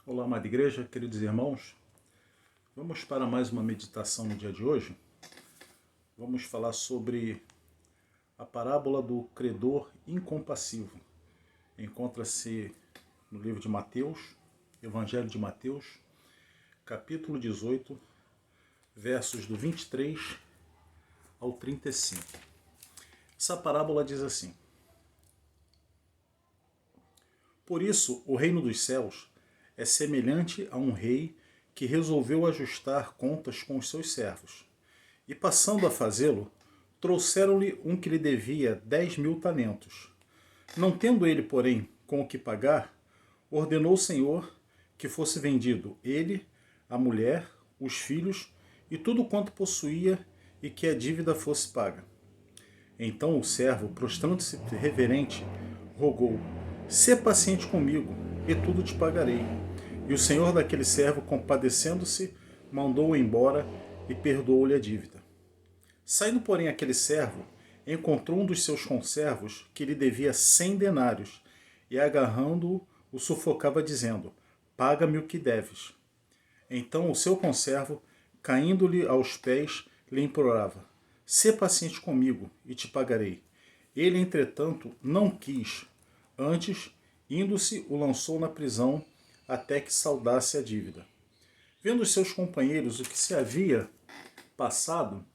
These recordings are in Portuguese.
Olá, amada igreja, queridos irmãos. Vamos para mais uma meditação no dia de hoje. Vamos falar sobre a parábola do credor incompassivo. Encontra-se no livro de Mateus, Evangelho de Mateus, capítulo 18, versos do 23 ao 35. Essa parábola diz assim: Por isso, o reino dos céus é semelhante a um rei que resolveu ajustar contas com os seus servos. E passando a fazê-lo, trouxeram-lhe um que lhe devia 10.000 talentos. Não tendo ele, porém, com o que pagar, ordenou o Senhor que fosse vendido ele, a mulher, os filhos e tudo quanto possuía, e que a dívida fosse paga. Então o servo, prostrando-se reverente, rogou: Sê paciente comigo, e tudo te pagarei. E o senhor daquele servo, compadecendo-se, mandou-o embora e perdoou-lhe a dívida. Saindo, porém, aquele servo, encontrou um dos seus conservos que lhe devia 100 denários, e agarrando-o, o sufocava, dizendo: Paga-me o que deves. Então o seu conservo, caindo-lhe aos pés, lhe implorava: Sê paciente comigo, e te pagarei. Ele, entretanto, não quis. Antes, indo-se, o lançou na prisão, até que saldasse a dívida. Vendo os seus companheiros o que se havia passado,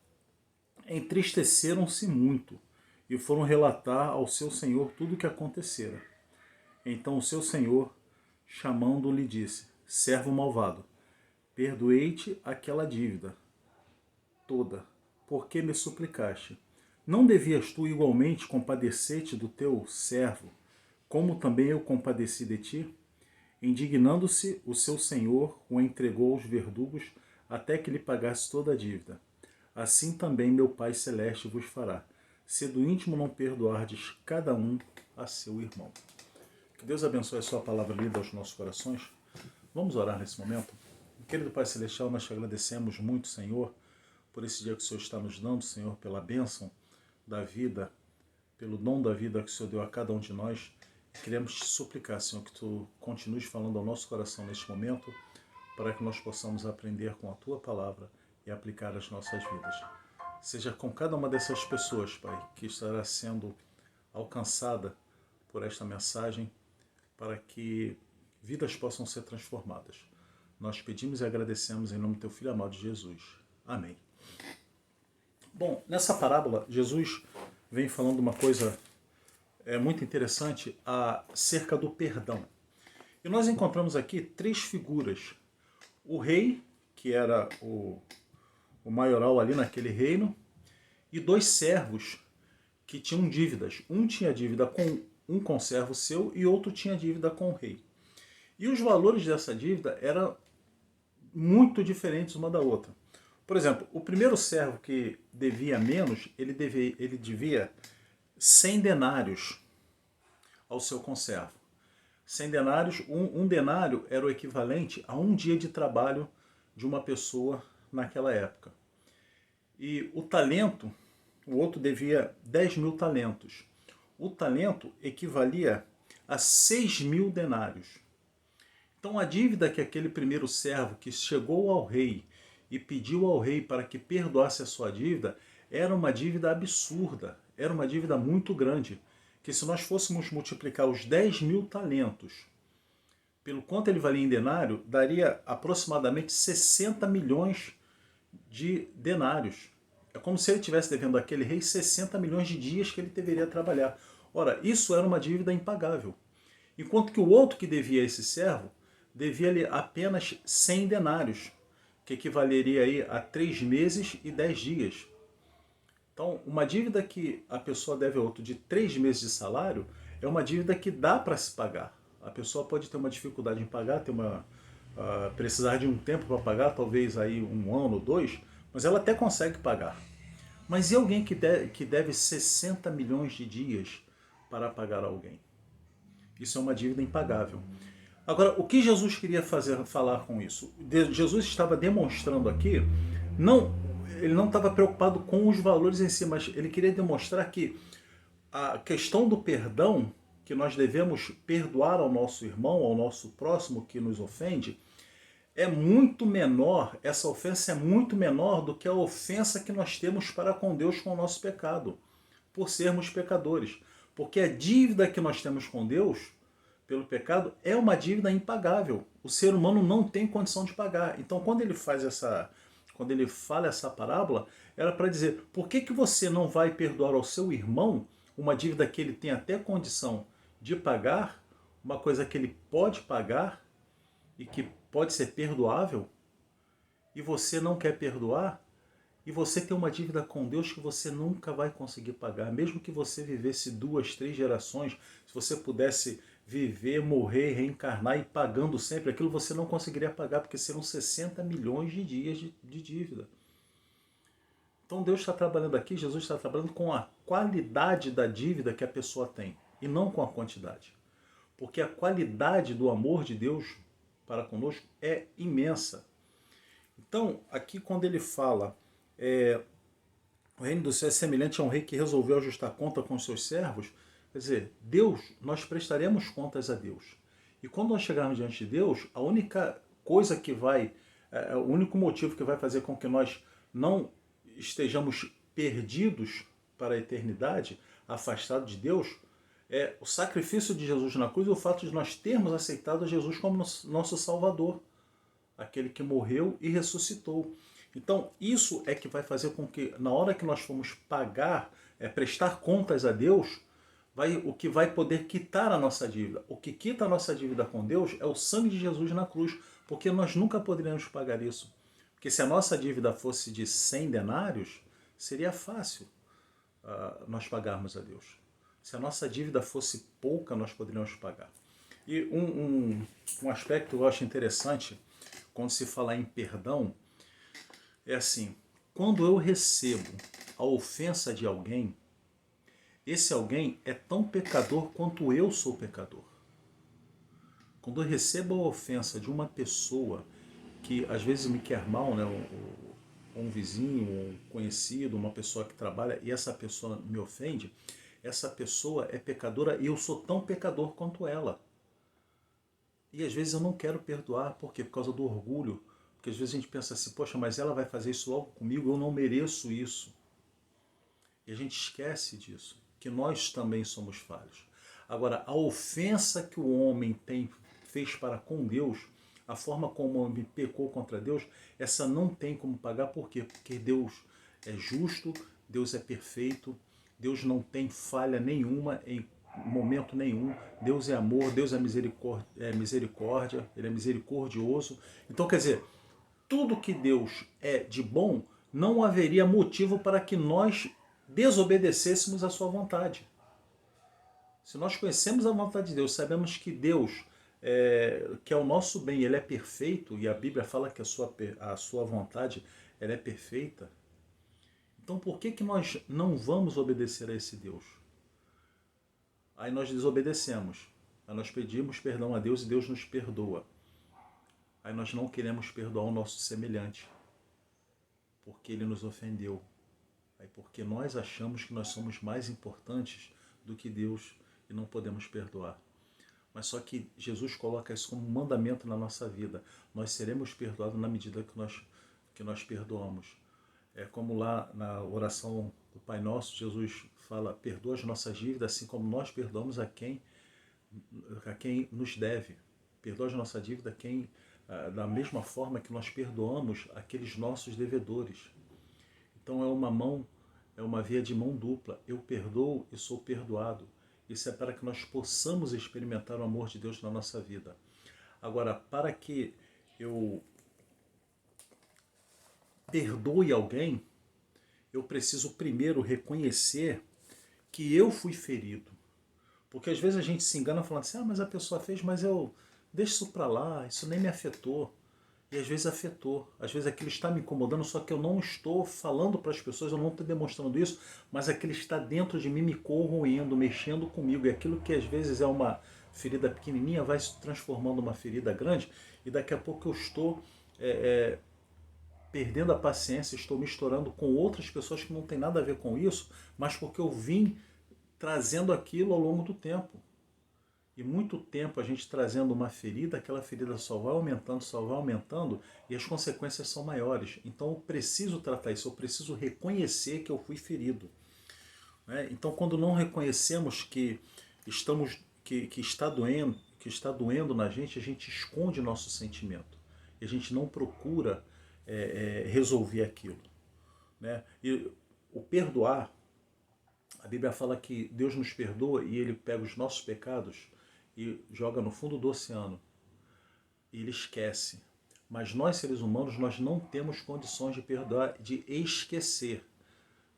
entristeceram-se muito e foram relatar ao seu senhor tudo o que acontecera. Então o seu senhor, chamando-o, lhe disse: Servo malvado, perdoei-te aquela dívida toda, porque me suplicaste. Não devias tu igualmente compadecer-te do teu servo, como também eu compadeci de ti? Indignando-se, o seu senhor o entregou aos verdugos até que lhe pagasse toda a dívida. Assim também meu Pai Celeste vos fará, se do íntimo não perdoardes cada um a seu irmão. Que Deus abençoe a sua palavra lida aos nossos corações. Vamos orar nesse momento? Querido Pai Celestial, nós te agradecemos muito, Senhor, por esse dia que o Senhor está nos dando, Senhor, pela bênção da vida, pelo dom da vida que o Senhor deu a cada um de nós. Queremos te suplicar, Senhor, que tu continues falando ao nosso coração neste momento, para que nós possamos aprender com a tua palavra e aplicar às nossas vidas. Seja com cada uma dessas pessoas, Pai, que estará sendo alcançada por esta mensagem, para que vidas possam ser transformadas. Nós pedimos e agradecemos em nome do teu Filho amado Jesus. Amém. Bom, nessa parábola, Jesus vem falando uma coisa muito interessante acerca do perdão. E nós encontramos aqui três figuras. O rei, que era o maioral ali naquele reino, e dois servos que tinham dívidas. Um tinha dívida com um conservo seu e outro tinha dívida com o rei. E os valores dessa dívida eram muito diferentes uma da outra. Por exemplo, o primeiro servo que devia menos, ele devia 100 denários ao seu conservo. 100 denários, um denário era o equivalente a um dia de trabalho de uma pessoa naquela época. E o talento, o outro devia 10.000 talentos. O talento equivalia a 6.000 denários. Então a dívida que aquele primeiro servo que chegou ao rei e pediu ao rei para que perdoasse a sua dívida, era uma dívida absurda, era uma dívida muito grande, que se nós fôssemos multiplicar os 10.000 talentos pelo quanto ele valia em denário, daria aproximadamente 60 milhões de denários. É como se ele estivesse devendo àquele rei 60 milhões de dias que ele deveria trabalhar. Ora, isso era uma dívida impagável. Enquanto que o outro que devia a esse servo, devia-lhe apenas 100 denários, que equivaleria aí a 3 meses e 10 dias. Então, uma dívida que a pessoa deve a outro de 3 meses de salário é uma dívida que dá para se pagar. A pessoa pode ter uma dificuldade em pagar, precisar de um tempo para pagar, talvez aí 1 ano ou 2, mas ela até consegue pagar. Mas e alguém que deve 60 milhões de dias para pagar alguém? Isso é uma dívida impagável. Agora, o que Jesus queria falar com isso? Jesus estava demonstrando aqui, ele não estava preocupado com os valores em si, mas ele queria demonstrar que a questão do perdão, que nós devemos perdoar ao nosso irmão, ao nosso próximo que nos ofende, é muito menor, essa ofensa é muito menor do que a ofensa que nós temos para com Deus com o nosso pecado, por sermos pecadores. Porque a dívida que nós temos com Deus, pelo pecado, é uma dívida impagável. O ser humano não tem condição de pagar. Então, quando ele fala essa parábola, era para dizer, por que você não vai perdoar ao seu irmão uma dívida que ele tem até condição de pagar, uma coisa que ele pode pagar e que pode ser perdoável, e você não quer perdoar, e você tem uma dívida com Deus que você nunca vai conseguir pagar, mesmo que você vivesse 2, 3 gerações, se você pudesse viver, morrer, reencarnar e pagando sempre aquilo, você não conseguiria pagar, porque serão 60 milhões de dias de dívida. Então Deus está trabalhando aqui, Jesus está trabalhando com a qualidade da dívida que a pessoa tem, e não com a quantidade. Porque a qualidade do amor de Deus para conosco é imensa. Então, aqui quando ele fala, o reino do céu é semelhante a um rei que resolveu ajustar conta com os seus servos, quer dizer, Deus, nós prestaremos contas a Deus. E quando nós chegarmos diante de Deus, a única coisa que vai, o único motivo que vai fazer com que nós não estejamos perdidos para a eternidade, afastados de Deus, é o sacrifício de Jesus na cruz e o fato de nós termos aceitado Jesus como nosso Salvador, aquele que morreu e ressuscitou. Então, isso é que vai fazer com que, na hora que nós formos pagar, prestar contas a Deus, o que vai poder quitar a nossa dívida. O que quita a nossa dívida com Deus é o sangue de Jesus na cruz, porque nós nunca poderíamos pagar isso. Porque se a nossa dívida fosse de 100 denários, seria fácil nós pagarmos a Deus. Se a nossa dívida fosse pouca, nós poderíamos pagar. E um aspecto que eu acho interessante, quando se fala em perdão, é assim, quando eu recebo a ofensa de alguém, esse alguém é tão pecador quanto eu sou pecador. Quando eu recebo a ofensa de uma pessoa que às vezes me quer mal, né, um vizinho, um conhecido, uma pessoa que trabalha, e essa pessoa me ofende, essa pessoa é pecadora e eu sou tão pecador quanto ela. E às vezes eu não quero perdoar, por quê? Por causa do orgulho. Porque às vezes a gente pensa assim, poxa, mas ela vai fazer isso logo comigo, eu não mereço isso. E a gente esquece disso, que nós também somos falhos. Agora, a ofensa que o homem fez para com Deus, a forma como o homem pecou contra Deus, essa não tem como pagar, por quê? Porque Deus é justo, Deus é perfeito, Deus não tem falha nenhuma em momento nenhum. Deus é amor, Deus é misericórdia, Ele é misericordioso. Então, quer dizer, tudo que Deus é de bom, não haveria motivo para que nós desobedecêssemos a sua vontade. Se nós conhecemos a vontade de Deus, sabemos que Deus, que é o nosso bem, Ele é perfeito, e a Bíblia fala que a sua vontade ela é perfeita, então por que nós não vamos obedecer a esse Deus? Aí nós desobedecemos, aí nós pedimos perdão a Deus e Deus nos perdoa. Aí nós não queremos perdoar o nosso semelhante, porque ele nos ofendeu. Aí porque nós achamos que nós somos mais importantes do que Deus e não podemos perdoar. Mas só que Jesus coloca isso como um mandamento na nossa vida. Nós seremos perdoados na medida que nós perdoamos. É como lá na oração do Pai Nosso, Jesus fala, perdoa as nossas dívidas, assim como nós perdoamos a quem nos deve. Perdoa as nossas dívidas da mesma forma que nós perdoamos aqueles nossos devedores. Então é uma via de mão dupla. Eu perdoo e sou perdoado. Isso é para que nós possamos experimentar o amor de Deus na nossa vida. Agora, para que eu perdoe alguém, eu preciso primeiro reconhecer que eu fui ferido. Porque às vezes a gente se engana falando assim, mas a pessoa fez, mas eu deixo isso para lá, isso nem me afetou. E às vezes afetou, às vezes aquilo está me incomodando, só que eu não estou falando para as pessoas, eu não estou demonstrando isso, mas aquilo está dentro de mim me corroendo, mexendo comigo. E aquilo que às vezes é uma ferida pequenininha vai se transformando numa ferida grande, e daqui a pouco eu estou perdendo a paciência, estou misturando com outras pessoas que não tem nada a ver com isso, mas porque eu vim trazendo aquilo ao longo do tempo. E muito tempo a gente trazendo uma ferida, aquela ferida só vai aumentando e as consequências são maiores. Então eu preciso tratar isso, eu preciso reconhecer que eu fui ferido. Né? Então quando não reconhecemos que estamos que está doendo na gente, a gente esconde nosso sentimento. E a gente não procura resolver aquilo. Né? E o perdoar, a Bíblia fala que Deus nos perdoa e Ele pega os nossos pecados e joga no fundo do oceano. E Ele esquece. Mas nós, seres humanos, nós não temos condições de perdoar, de esquecer.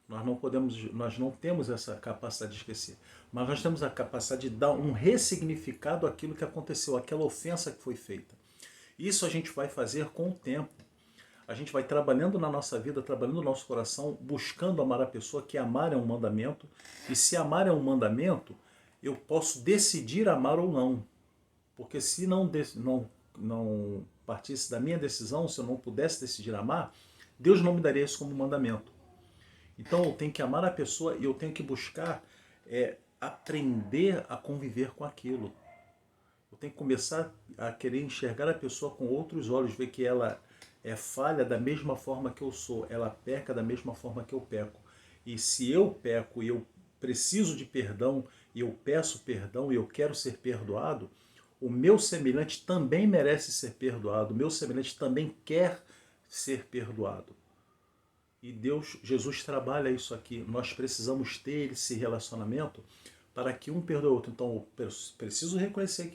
Nós não temos essa capacidade de esquecer. Mas nós temos a capacidade de dar um ressignificado àquilo que aconteceu, àquela ofensa que foi feita. Isso a gente vai fazer com o tempo. A gente vai trabalhando na nossa vida, trabalhando no nosso coração, buscando amar a pessoa, que amar é um mandamento. E se amar é um mandamento, eu posso decidir amar ou não. Porque se não partisse da minha decisão, se eu não pudesse decidir amar, Deus não me daria isso como mandamento. Então eu tenho que amar a pessoa e eu tenho que buscar aprender a conviver com aquilo. Eu tenho que começar a querer enxergar a pessoa com outros olhos, ver que ela é falha da mesma forma que eu sou, ela peca da mesma forma que eu peco. E se eu peco e eu preciso de perdão, e eu peço perdão e eu quero ser perdoado, o meu semelhante também merece ser perdoado, o meu semelhante também quer ser perdoado. E Jesus trabalha isso aqui. Nós precisamos ter esse relacionamento para que um perdoe o outro. Então, eu preciso reconhecer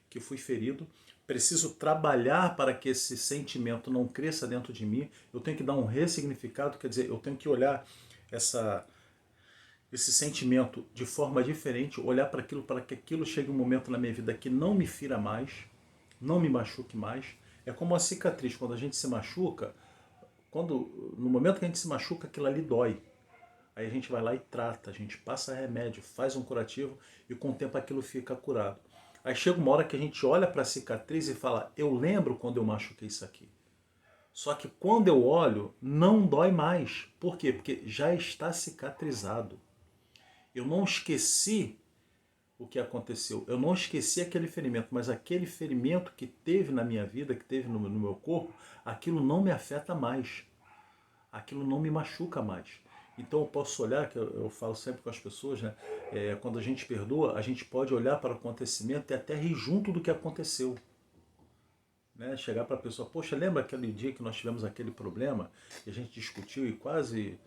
que fui ferido, preciso trabalhar para que esse sentimento não cresça dentro de mim, eu tenho que dar um ressignificado, quer dizer, eu tenho que olhar esse sentimento de forma diferente, olhar para que aquilo chegue um momento na minha vida que não me fira mais, não me machuque mais. É como a cicatriz, quando a gente se machuca, no momento que a gente se machuca, aquilo ali dói. Aí a gente vai lá e trata, a gente passa remédio, faz um curativo e com o tempo aquilo fica curado. Aí chega uma hora que a gente olha para a cicatriz e fala, eu lembro quando eu machuquei isso aqui. Só que quando eu olho, não dói mais. Por quê? Porque já está cicatrizado. Eu não esqueci o que aconteceu. Eu não esqueci aquele ferimento, mas aquele ferimento que teve na minha vida, que teve no meu corpo, aquilo não me afeta mais. Aquilo não me machuca mais. Então eu posso olhar, que eu falo sempre com as pessoas, né? Quando a gente perdoa, a gente pode olhar para o acontecimento e até rir junto do que aconteceu. Né? Chegar para a pessoa, poxa, lembra aquele dia que nós tivemos aquele problema e a gente discutiu e quase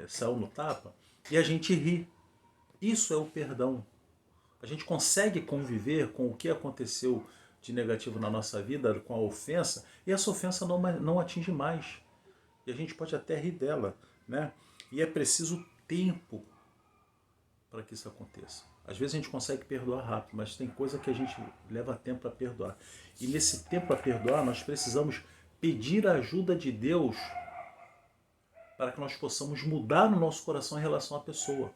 saiu no tapa? E a gente ri. Isso é o perdão. A gente consegue conviver com o que aconteceu de negativo na nossa vida, com a ofensa, e essa ofensa não atinge mais. E a gente pode até rir dela, né? E é preciso tempo para que isso aconteça. Às vezes a gente consegue perdoar rápido, mas tem coisa que a gente leva tempo para perdoar. E nesse tempo para perdoar, nós precisamos pedir a ajuda de Deus para que nós possamos mudar no nosso coração em relação à pessoa.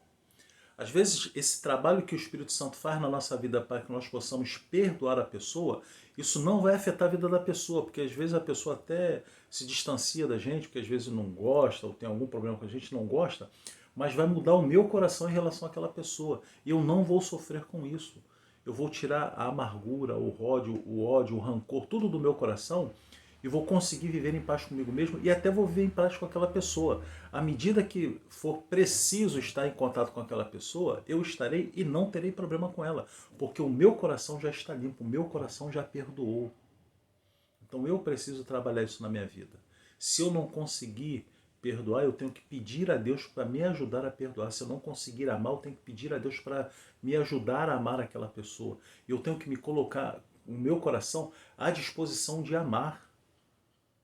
Às vezes, esse trabalho que o Espírito Santo faz na nossa vida para que nós possamos perdoar a pessoa, isso não vai afetar a vida da pessoa, porque às vezes a pessoa até se distancia da gente, porque às vezes não gosta, ou tem algum problema com a gente, não gosta, mas vai mudar o meu coração em relação àquela pessoa. E eu não vou sofrer com isso. Eu vou tirar a amargura, o ódio, o rancor, tudo do meu coração e vou conseguir viver em paz comigo mesmo e até vou viver em paz com aquela pessoa. À medida que for preciso estar em contato com aquela pessoa, eu estarei e não terei problema com ela, porque o meu coração já está limpo, o meu coração já perdoou. Então eu preciso trabalhar isso na minha vida. Se eu não conseguir perdoar, eu tenho que pedir a Deus para me ajudar a perdoar. Se eu não conseguir amar, eu tenho que pedir a Deus para me ajudar a amar aquela pessoa. E eu tenho que me colocar o meu coração à disposição de amar.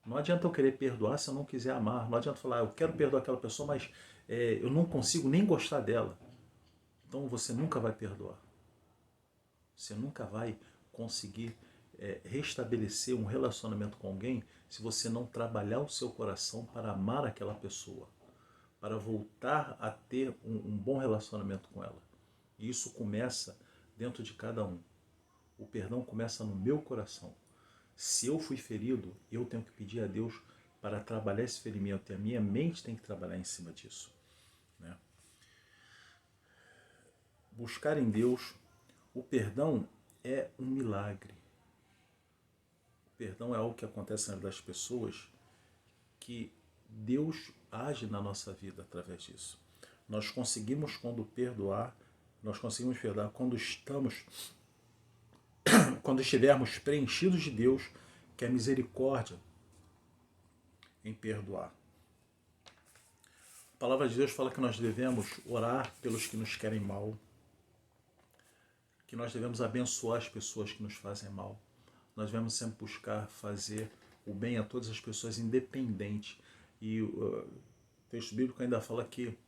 Não adianta eu querer perdoar se eu não quiser amar. Não adianta falar, eu quero perdoar aquela pessoa, mas eu não consigo nem gostar dela. Então você nunca vai perdoar. Você nunca vai conseguir restabelecer um relacionamento com alguém se você não trabalhar o seu coração para amar aquela pessoa, para voltar a ter um bom relacionamento com ela. E isso começa dentro de cada um. O perdão começa no meu coração. Se eu fui ferido, eu tenho que pedir a Deus para trabalhar esse ferimento. E a minha mente tem que trabalhar em cima disso. Né? Buscar em Deus O perdão é um milagre. O perdão é algo que acontece na vida das pessoas, que Deus age na nossa vida através disso. Nós conseguimos perdoar quando estivermos preenchidos de Deus, que é misericórdia em perdoar. A palavra de Deus fala que nós devemos orar pelos que nos querem mal, que nós devemos abençoar as pessoas que nos fazem mal. Nós devemos sempre buscar fazer o bem a todas as pessoas, independente. E o texto bíblico ainda fala que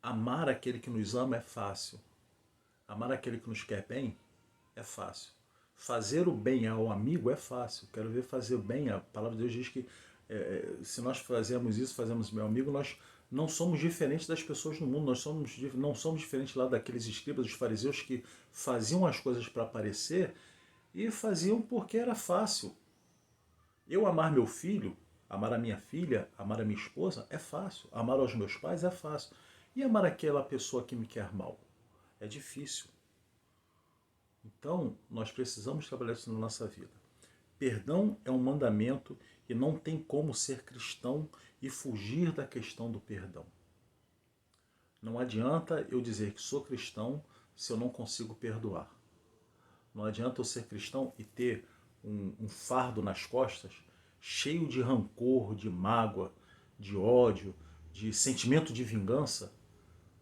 amar aquele que nos ama é fácil. Amar aquele que nos quer bem é fácil. Fazer o bem ao amigo é fácil. Quero ver fazer o bem. A palavra de Deus diz que se nós fazemos isso, fazemos meu amigo, nós não somos diferentes das pessoas no mundo. Não somos diferentes lá daqueles escribas, dos fariseus, que faziam as coisas para aparecer e faziam porque era fácil. Eu amar meu filho, amar a minha filha, amar a minha esposa é fácil. Amar aos meus pais é fácil. E amar aquela pessoa que me quer mal é difícil. Então, nós precisamos trabalhar isso na nossa vida. Perdão é um mandamento e não tem como ser cristão e fugir da questão do perdão. Não adianta eu dizer que sou cristão se eu não consigo perdoar. Não adianta eu ser cristão e ter um fardo nas costas cheio de rancor, de mágoa, de ódio, de sentimento de vingança,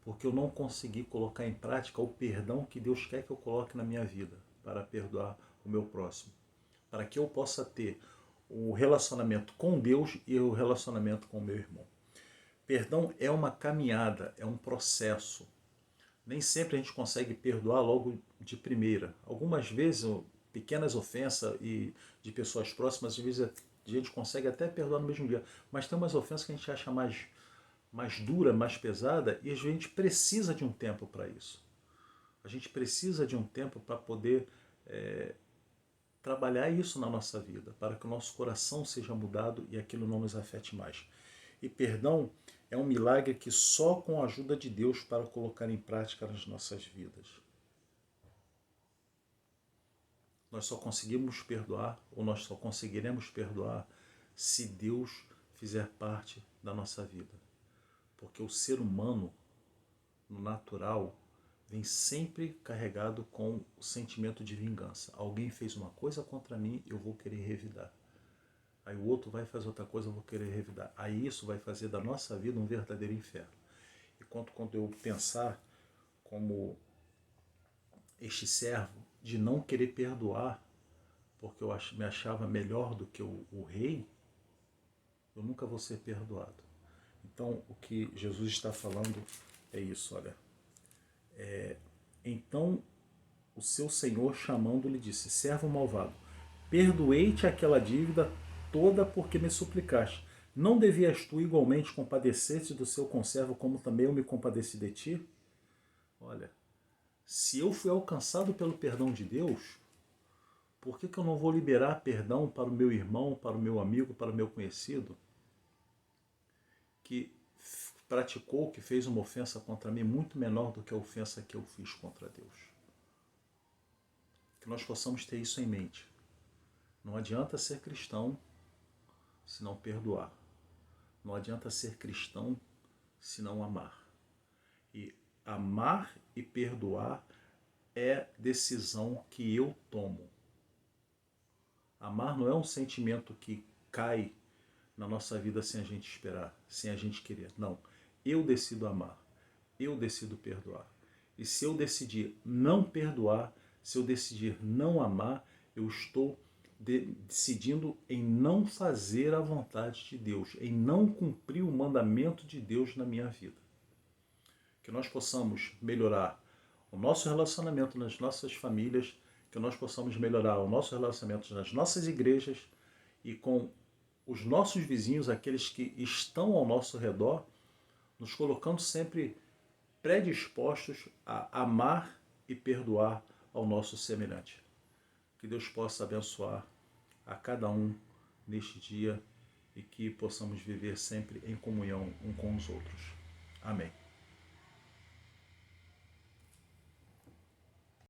porque eu não consegui colocar em prática o perdão que Deus quer que eu coloque na minha vida para perdoar o meu próximo, para que eu possa ter o relacionamento com Deus e o relacionamento com o meu irmão. Perdão é uma caminhada, é um processo. Nem sempre a gente consegue perdoar logo de primeira. Algumas vezes, pequenas ofensas e de pessoas próximas, às vezes a gente consegue até perdoar no mesmo dia, mas tem umas ofensas que a gente acha mais dura, mais pesada, e a gente precisa de um tempo para isso. A gente precisa de um tempo para poder trabalhar isso na nossa vida, para que o nosso coração seja mudado e aquilo não nos afete mais. E perdão é um milagre que só com a ajuda de Deus para colocar em prática nas nossas vidas. Nós só conseguimos perdoar, ou nós só conseguiremos perdoar, se Deus fizer parte da nossa vida. Porque o ser humano, no natural, vem sempre carregado com o sentimento de vingança. Alguém fez uma coisa contra mim, eu vou querer revidar. Aí o outro vai fazer outra coisa, eu vou querer revidar. Aí isso vai fazer da nossa vida um verdadeiro inferno. E quando eu pensar como este servo de não querer perdoar, porque eu me achava melhor do que o rei, eu nunca vou ser perdoado. Então, o que Jesus está falando é isso, olha. Então, o seu senhor, chamando-lhe, disse: servo malvado, perdoei-te aquela dívida toda porque me suplicaste. Não devias tu igualmente compadecer-te do seu conservo, como também eu me compadeci de ti? Olha, se eu fui alcançado pelo perdão de Deus, por que eu não vou liberar perdão para o meu irmão, para o meu amigo, para o meu conhecido, que praticou, que fez uma ofensa contra mim muito menor do que a ofensa que eu fiz contra Deus? Que nós possamos ter isso em mente. Não adianta ser cristão se não perdoar. Não adianta ser cristão se não amar. E amar e perdoar é decisão que eu tomo. Amar não é um sentimento que cai na nossa vida sem a gente esperar, sem a gente querer. Não. Eu decido amar. Eu decido perdoar. E se eu decidir não perdoar, se eu decidir não amar, eu estou decidindo em não fazer a vontade de Deus, em não cumprir o mandamento de Deus na minha vida. Que nós possamos melhorar o nosso relacionamento nas nossas famílias, que nós possamos melhorar o nosso relacionamento nas nossas igrejas e com os nossos vizinhos, aqueles que estão ao nosso redor, nos colocando sempre predispostos a amar e perdoar ao nosso semelhante. Que Deus possa abençoar a cada um neste dia e que possamos viver sempre em comunhão um com os outros. Amém.